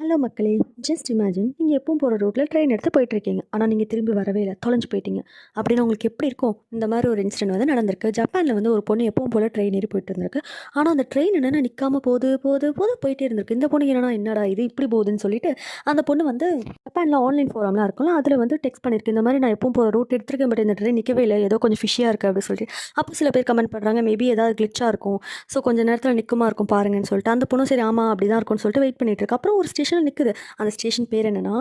Hello மக்களே! Just imagine நீங்க எப்பவும் போற ரூட்ல ட்ரெயின் எடுத்து போயிட்டுருக்கீங்க. ஆனா, நீங்க திரும்பி வரவே இல்ல. தொலைஞ்சு போயிட்டீங்க. அப்டின்னா உங்களுக்கு எப்படி இருக்கும்? இந்த மாரி ஒரு இன்சிடென்ட் வந்து நடந்திருக்கு. ஜப்பான்ல வந்து ஒரு பொண்ணு எப்பவும் போல ட்ரெயின் ஏறி போயிட்டு இருந்திருக்கு. ஆனா, அந்த ட்ரெயின் என்னன்னா நிக்காம போது, போது, போது போயிட்டே இருந்திருக்கு. இந்த பொண்ணுக்கு என்னடா இது இப்படி போகுதுன்னு சொல்லிட்டு, அந்த பொண்ணு வந்து ஜப்பான்ல ஆன்லைன் ஃபோரம்லாம் இருக்கும்ல, அதில வந்து டெக்ஸ்ட் பண்ணியிருக்கு. இந்த மாரி நான் எப்பவும் போற ரூட் எடுத்திருக்கேன். பட் இந்த ட்ரெயின் நிக்கவே இல்ல. ஏதோ கொஞ்சம் ஃபிஷ்ஷியா இருக்கு அப்டி சொல்லிட்டு. அப்போ சில பேர் கமெண்ட் பண்றாங்க. மேபி ஏதாவது கிளிட்ச்சா இருக்கும். ஸோ கொஞ்ச நேரத்தில நிக்குமா இருக்கும் பாருங்கன்னு சொல்லிட்டு. அந்த பொண்ணும் சரி ஆமா அப்படிதான் இருக்கும்னு சொல்லிட்டு வெயிட் பண்ணிட்டு இருக்கு. அப்புறம் ஒரு ஸ்டேஷன்ல நிக்குது. அந்த ஸ்டேஷன் பேர் என்னன்னா,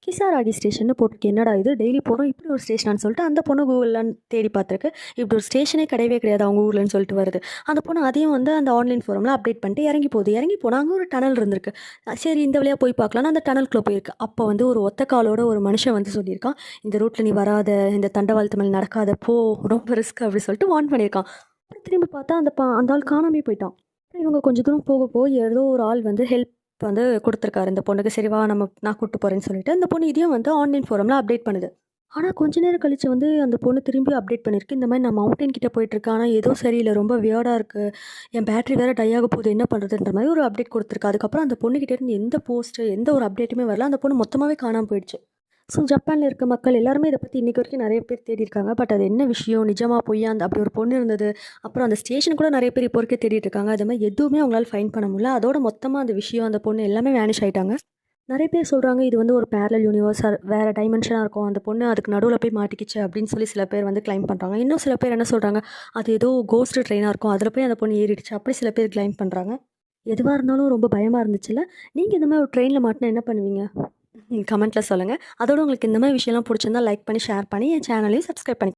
கிசாராகி ஸ்டேஷன்னு போட்டிருக்கு. என்னடா இது டெய்லி போறோம் இப்படி ஒரு ஸ்டேஷனான்னு சொல்லிட்டு அந்த பொண்ணு கூகுள்ல தேடி பார்த்துருக்கு. இப்படி ஒரு ஸ்டேஷனே கிடையவே கிடையாது அவங்க ஊர்லன்னு சொல்லிட்டு வருது. அந்த பொண்ணு அதையும் வந்து அந்த ஆன்லைன் ஃபோரம்ல அப்டேட் பண்ணிட்டு இறங்கி போகுது. இறங்கி போனா அங்க ஒரு டனல் இருந்திருக்கு. சரி இந்த வழியா போய் பார்க்கலான்னு அந்த டனலுக்குள்ள போயிருக்கு. அப்போ வந்து ஒரு ஒத்த காலோட ஒரு மனுஷன் வந்து சொல்லியிருக்கான். இந்த ரூட்ல நீ வராத, இந்த தண்டவாளத்து மேல நடக்காத போ, ரொம்ப ரிஸ்க் அப்படி சொல்லிட்டு வார்ன் பண்ணியிருக்கான். அப்புறம் திரும்பி பார்த்தா அந்த ஆள் காணாமயே போயிட்டான். அப்புறம் இவங்க கொஞ்சம் தூரம் போக போக ஏதோ ஒரு ஆள் வந்து ஹெல்ப் வந்து குடுத்துருக்காரு இந்த பொண்ணுக்கு. சரி வா நான் கூட்டு போறேன்னு சொல்லிட்டு, அந்த பொண்ணு இதையும் வந்து ஆன்லைன் ஃபோரம்ல அப்டேட் பண்ணுது. ஆனா, கொஞ்ச நேரம் கழிச்சு வந்து அந்த பொண்ணு திரும்பி அப்டேட் பண்ணிருக்கு. இந்த மாரி நான் மவுண்டன் கிட்ட போயிட்டுருக்கேன். ஆனா, ஏதோ சரியில்ல. ரொம்ப வியர்டா இருக்கு. என் பேட்டரி வேற டை ஆக போகுது. என்ன பண்றதுன்ற மாரி ஒரு அப்டேட் குடுத்துருக்கு. அதுக்கப்புறம் அந்த பொண்ணுகிட்ட இருந்து எந்த போஸ்ட், எந்த ஒரு அப்டேட்டுமே வரல. அந்த பொண்ணு மொத்தமாவே காணாம போயிடுச்சு. ஸோ, ஜப்பான்ல இருக்க மக்கள் எல்லாருமே இத பத்தி இன்னைக்கு வரைக்கும் நெறைய பேர் தேடி இருக்காங்க. பட் அது என்ன விஷயம்? நிஜமா? பொய்யா? அப்படி ஒரு பொண்ணு இருந்தது. அப்புறம் அந்த ஸ்டேஷன் கூட நெறைய பேர் இப்போ வரைக்கும் தேடிட்டு இருக்காங்க. அது மாரி எதுவுமே அவங்களால ஃபைண்ட் பண்ண முடியல. அதோட மொத்தமா அந்த விஷயம், அந்த பொண்ணு எல்லாமே வேனிஷ் ஆயிட்டாங்க. நெறைய பேர் சொல்றாங்க, இது வந்து ஒரு பேரலல் யூனிவர்ஸ் வேற டைமென்ஷனா இருக்கும். அந்த பொண்ணு அதுக்கு நடுவுல போய் மாட்டிக்கிச்சு அப்படின்னு சொல்லி சில பேர் வந்து கிளைம் பண்றாங்க. இன்னும் சில பேர் என்ன சொல்றாங்க, அது ஏதோ கோஸ்ட் ட்ரெயினா இருக்கும். அதில போய் அந்த பொண்ணு ஏறிடுச்சு. அப்படி சில பேர் கிளைம் பண்றாங்க. எதுவா இருந்தாலும் ரொம்ப பயமா இருந்துச்சுல்ல? நீங்க இந்த மாரி ஒரு ட்ரெயின்ல மாட்டுனா என்ன பண்ணுவீங்க? கமெண்ட்ல சொல்லுங்க. அதோட உங்களுக்கு இந்த மாரி விஷயம்லாம் புடிச்சிருந்தா லைக் பண்ணி, ஷேர் பண்ணி என் சேனலையும் சப்ஸ்கிரைப் பண்ணி